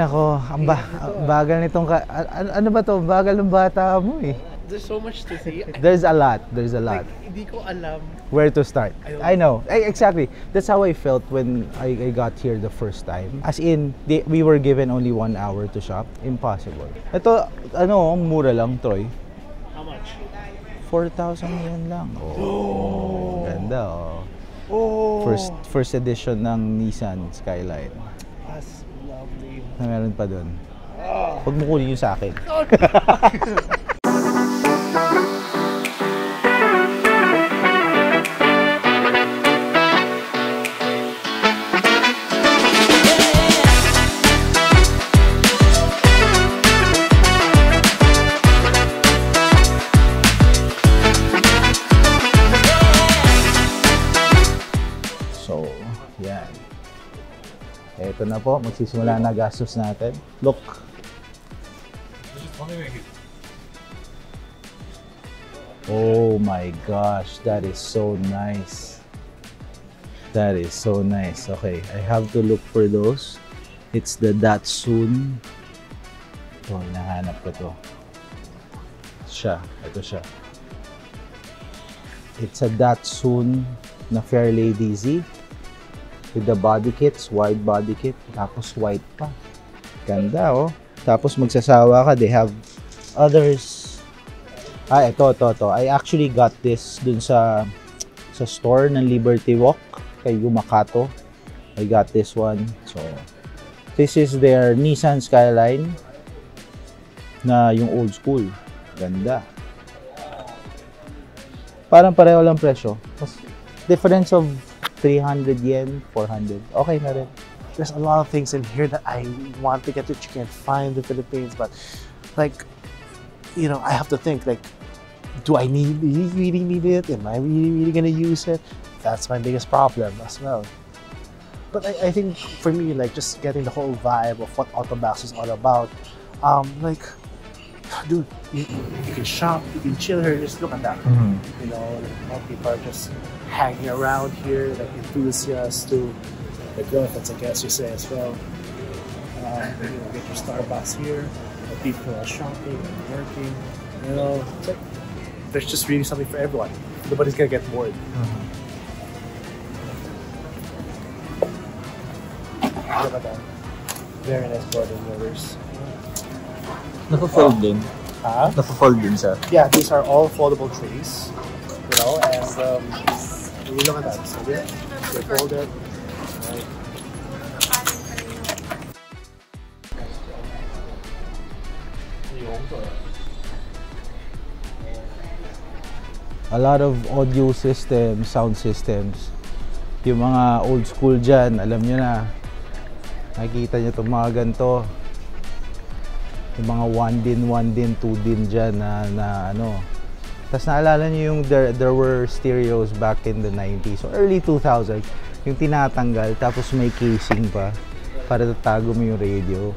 nako, ang bagal nitong ano ba to? Bagal ng bata mo eh. There's so much to see. There's a lot. Like, hindi ko alam where to start. I know. Exactly. That's how I felt when I got here the first time. As in, we were given only 1 hour to shop. Impossible. Ito, ano, mura lang, Troy. How much? 4,000 yen lang. Oh, ganda oh. Oh. First edition ng Nissan Skyline. That's lovely. Na meron pa dun. Huwag mo kunin yung sa akin. Ito na po, magsisimula na gastos natin. Look. Oh my gosh, that is so nice. That is so nice. Okay, I have to look for those. It's the Datsun. Oh, hinahanap ko to. Ito siya. It's a Datsun na Fairlady Z. With the body kits, wide body kit, tapos white pa. Ganda oh. Tapos magsasawa ka, they have others. Ito. I actually got this dun sa store ng Liberty Walk kay Yumakato. I got this one. So, this is their Nissan Skyline na yung old school. Ganda. Parang pareho lang presyo. Difference of 300 yen, 400. Okay na rin. There's a lot of things in here that I want to get that you can't find in the Philippines, but like, you know, I have to think like, do I really need it? Am I really gonna use it? That's my biggest problem as well. But I think for me, like just getting the whole vibe of what Autobags is all about, like, dude, you can shop, you can chill here, just look at that. You know, like, people are just hanging around here, like enthusiasts to the girlfriends, I guess you say as well. You know, get your Starbucks here. The people are shopping and working. You know, it's like, there's just really something for everyone. Nobody's gonna get bored. Look at that. Very nice garden mirrors. Naka-fold din. Huh? Naka-fold din siya. Yeah, these are all foldable trays. You know, and you look at that. So yeah, they fold it. Right. A lot of audio systems, sound systems. Yung mga old school dyan, alam nyo na. Nakikita nyo itong mga ganito. Yung mga 1 din, 2 din dyan na ano. Tapos naalala nyo yung there were stereos back in the 90s, so early 2000s, yung tinatanggal tapos may casing pa para tatago mo yung radio.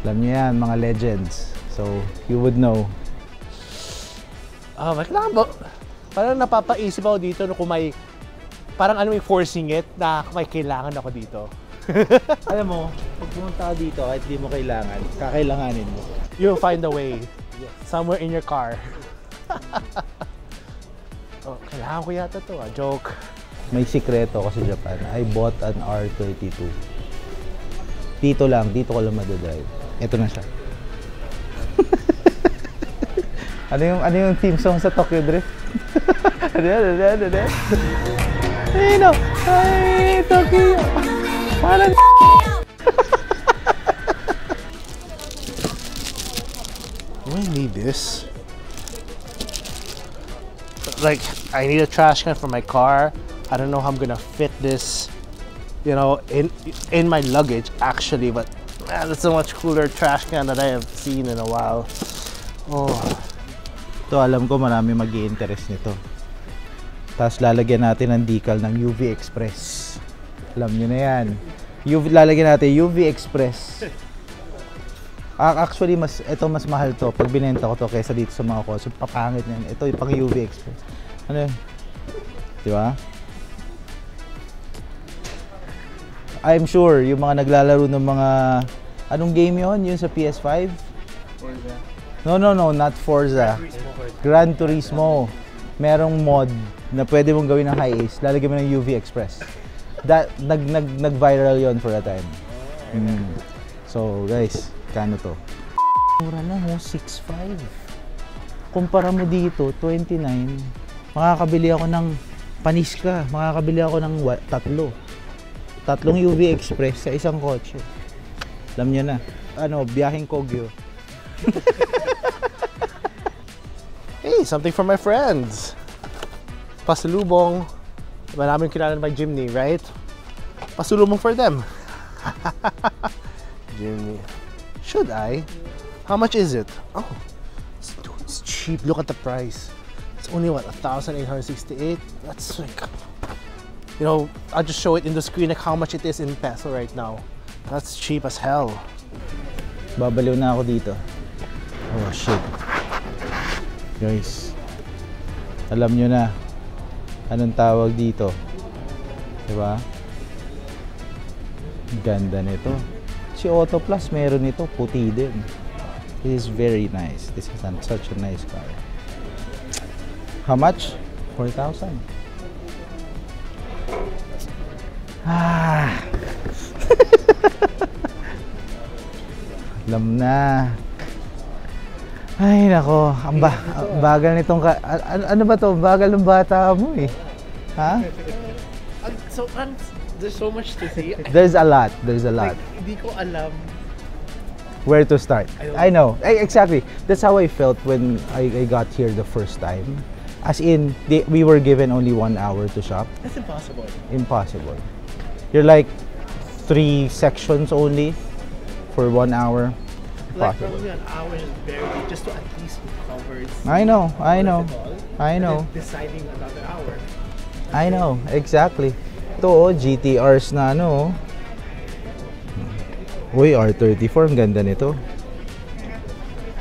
Alam nyo yan, mga legends. So, you would know. Kailangan ba? Parang napapaisip ako dito no, kung may, parang ano yung forcing it na may kailangan ako dito. Alam mo, pag pumunta ka dito kahit di mo kailangan, kakailanganin mo. You'll find a way. Somewhere in your car. Kailangan ko yata to, joke. May sikreto ko sa Japan. I bought an R32. Dito ko lang madadrive. Ito na siya. ano yung theme song sa Tokyo Drift? Ayun o! Ay, Tokyo! Parang do I need this? Like, I need a trash can for my car. I don't know how I'm gonna fit this, you know, in my luggage actually, but man, it's a much cooler trash can that I have seen in a while. Oh. Ito, alam ko marami mag-i-interest nito. Tapos lalagyan natin ng decal ng UV Express. Alam nyo na yan. Lalagyan natin UV Express. Actually, mas mahal to. Pag binenta ko to kaysa dito sa mga kotse, papangit na yan. Ito yung pang UV Express. Ano yun? Diba? I'm sure yung mga naglalaro ng mga Anong game yon? Yun sa PS5? Forza. No, not Forza. Gran Turismo. Merong mod na pwede mong gawin ng high ace. Lalagyan mo ng UV Express. Nag-viral yon for a time. So guys, kano to? Mura lang, 6.5. Kumpara mo dito, 29. Makakabili ako ng panis ka. Makakabili ako ng tatlong UV Express sa isang kotse. Alam niyo na. Biyaheng Kogyo. Hey, something for my friends. Pasalubong. Maraming kilala ng Jimny, right? Pasalubong for them. Jimny. Should I? How much is it? Oh, it's cheap. Look at the price. It's only what, 1,868? That's like, I'll just show it in the screen like how much it is in peso right now. That's cheap as hell. Babaliw na ako dito. Oh shit. Guys, alam nyo na anong tawag dito. Diba? Ganda nito. Si Auto Plus meron nito, puti din. This is very nice. This is such a nice car. How much? 4,000. Alam na. Ay nako, ang bagal nitong ano ba to? Bagal ng bata mo eh. Ha? There's so much to say. There's a lot. Like, hindi ko alam where to start. I know. Exactly. That's how I felt when I got here the first time. As in, we were given only 1 hour to shop. That's impossible. Impossible. You're like 3 sections only for 1 hour. Like probably an hour is barely just to at least cover. I know. And then deciding another hour. I know. Exactly. Ito GTRs na Uy, R34. Ang ganda nito.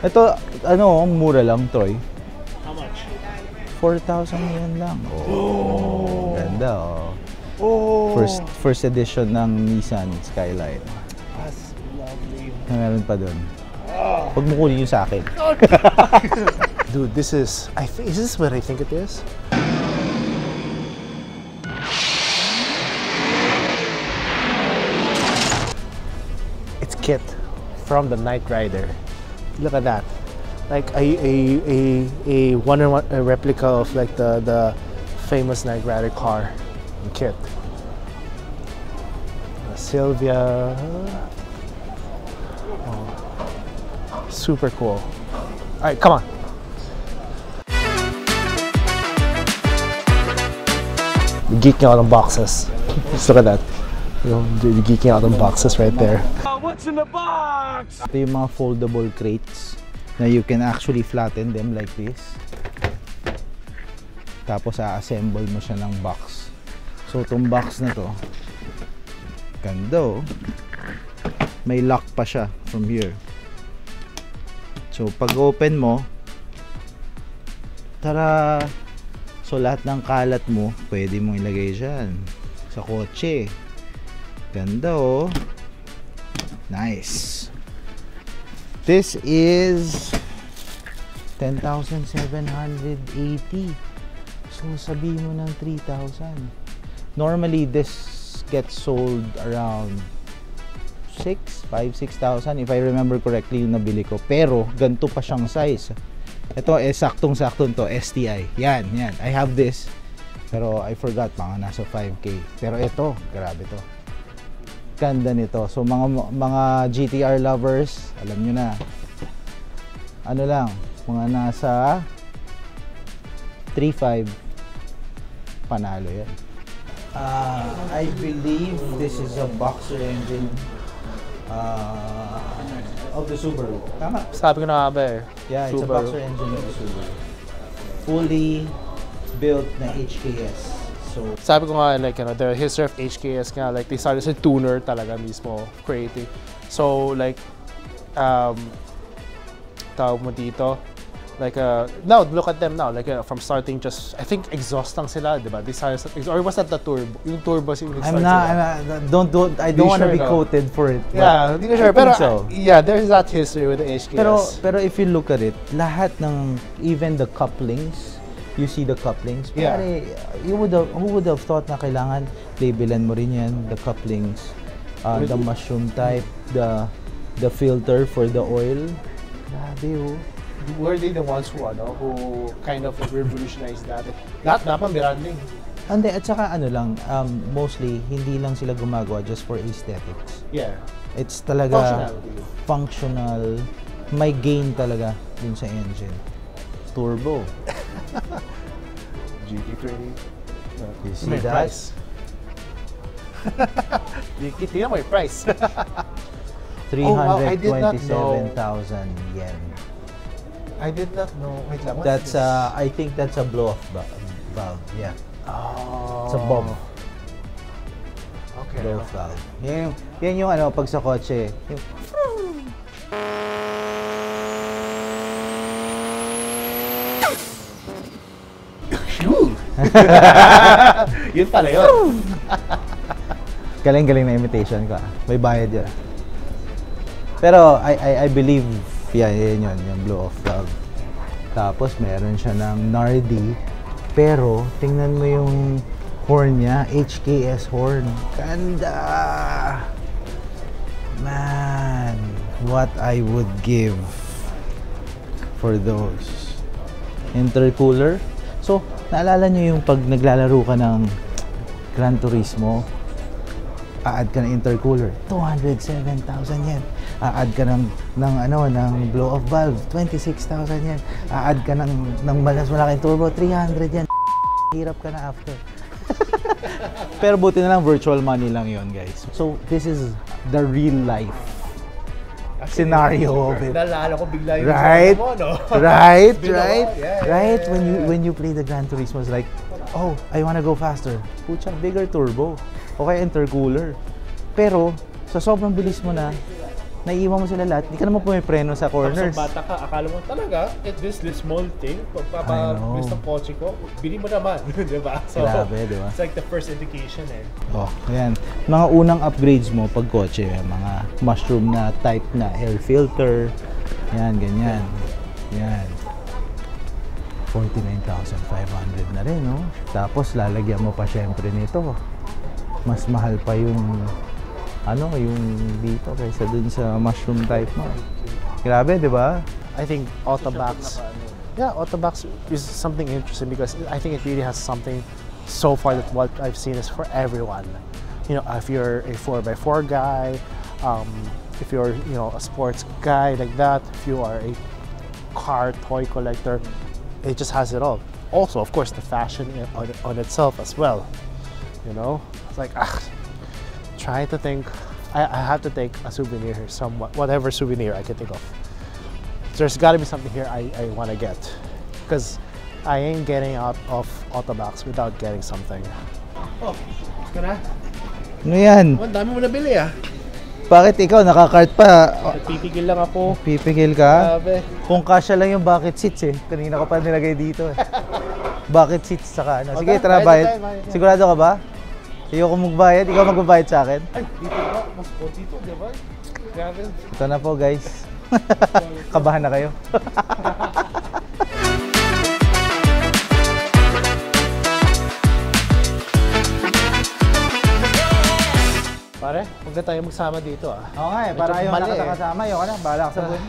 Ito, mura lang, Troy. How much? 4,000 yan lang. Oh, ganda, oh. First edition ng Nissan Skyline. That's lovely. Meron pa dun. Huwag mo kunin yung sa akin. Dude, is this what I think it is? It's Kit from the Knight Rider. Look at that. Like a one-on-one replica of like the famous Knight Rider car in Kit. Sylvia. Oh, super cool. All right, come on. You're geeking out on boxes. Just look at that. You're geeking out on boxes right there. What's in the box? Ito yung mga foldable crates na you can actually flatten them like this. Tapos a-assemble mo siya ng box. So itong box na to, ganda. May lock pa siya from here. So pag open mo, tara! So lahat ng kalat mo, pwede mong ilagay dyan sa kotse. Ganda Nice. This is 10,780. So sabihin mo ng 3,000. Normally this gets sold around 6,000 if I remember correctly yung nabili ko. Pero ganito pa siyang size. Ito saktong-sakto to STI. Yan. I have this. Pero I forgot, mga nasa 5K. Pero ito, grabe to. Ganda nito. So mga GTR lovers, alam nyo na. Ano lang, mga nasa 3.5 panalo yan. I believe this is a boxer engine of the Subaru. Tama? Sabi ko na ba Yeah, it's a boxer engine of the Subaru. Fully built na HKS. So, sabi ko nga, like, the history of HKS nga, like, they started as a tuner talaga mismo, creating. So, like, tawag mo dito, Like now look at them now. Like from starting just I think exhaust lang sila, diba? Or was that the turbo? Yung turbo yung I don't want to be quoted for it. Yeah, hindi ko sure. Pero yeah, there's that history with the HKS. Pero if you look at it, lahat ng even the couplings, you see the couplings. Yeah. Pare, who would have thought na kailangan labelan mo rin yan, the couplings, the mushroom type, the filter for the oil. Grabe oh. Were they the ones who kind of revolutionized that? Lahat dapat branding. Hindi, at saka mostly, hindi lang sila gumagawa just for aesthetics. Yeah. It's talaga functional, may gain talaga dun sa engine. Turbo. GT30. You see that? Price. Tingnan mo yung price. 327,000 yen. I did not know. Wait lang. That's I think that's a blow-off valve. Yeah. Oh. It's a bomb. Okay. Blow-off valve. Yan yung pag sa kotse. Yung Yun pala yun. galing na imitation ko. May bayad yun. Pero I believe yan yung blow-off valve. Tapos meron siya ng Nardi. Pero tingnan mo yung horn niya, HKS horn. Ganda! Man, what I would give for those. Intercooler. So, naalala nyo yung pag naglalaro ka ng Gran Turismo, a-add ka ng intercooler, 207,000 yen. A-add ka ng blow-off valve, 26,000 yen. A-add ka ng mas malaking turbo, 300 yen. Hirap ka na after. Pero buti na lang virtual money lang yon, guys. So, this is the real life scenario of it. Nalala ko bigla yung Right? mo, no? Right? Yeah, Right? When you play the Gran Turismo, it's like, oh, I wanna go faster. Pucha, bigger turbo. O kaya intercooler. Pero, sa sobrang bilis mo na, naiiwan mo sila lahat, hindi ka naman pumipreno sa corners. Sa bata ka, akala mo talaga, this small thing, pagpapabilis ng kotse ko, bili mo naman, di ba? So, Grabe, di ba? it's like the first indication eh. Oh, ayan. Mga unang upgrades mo pag kotse, mga mushroom na type na air filter. Yan, ganyan. Yan. 49,500 na rin, no? Tapos lalagyan mo pa syempre nito. Mas mahal pa yung yung dito kaysa dun sa mushroom type mo. Grabe, di ba? I think Autobax. Yeah, Autobax is something interesting because I think it really has something so far that what I've seen is for everyone. You know, if you're a 4x4 guy, if you're a sports guy like that, if you are a car toy collector, it just has it all. Also, of course, the fashion on itself as well. You know, it's like trying to think. I have to take a souvenir here, whatever souvenir I can think of. There's got to be something here I want to get, because I ain't getting out of Autobox without getting something. Oh, ka na? Ano yan? Oh, ang dami mo nabili ah. Bakit ikaw nakakart pa? Nagpipigil lang ako. Pipigil ka? Grabe. Kung kasya lang yung bucket seats eh. Kanina ka pa nilagay dito eh. Bucket seats saka ano. Sige, tara, bayad. Sigurado ka ba? Ayoko magbayad. Ikaw magbabayad sa akin? Ay, dito ba? Mas po dito, di ba? Grabe. Ito na po, guys. Kabahan na kayo. Pare, huwag na tayo magsama dito ah. Oo nga eh. Para ayaw nakakasama. Ayaw ka na. Bahala ka sa buwan.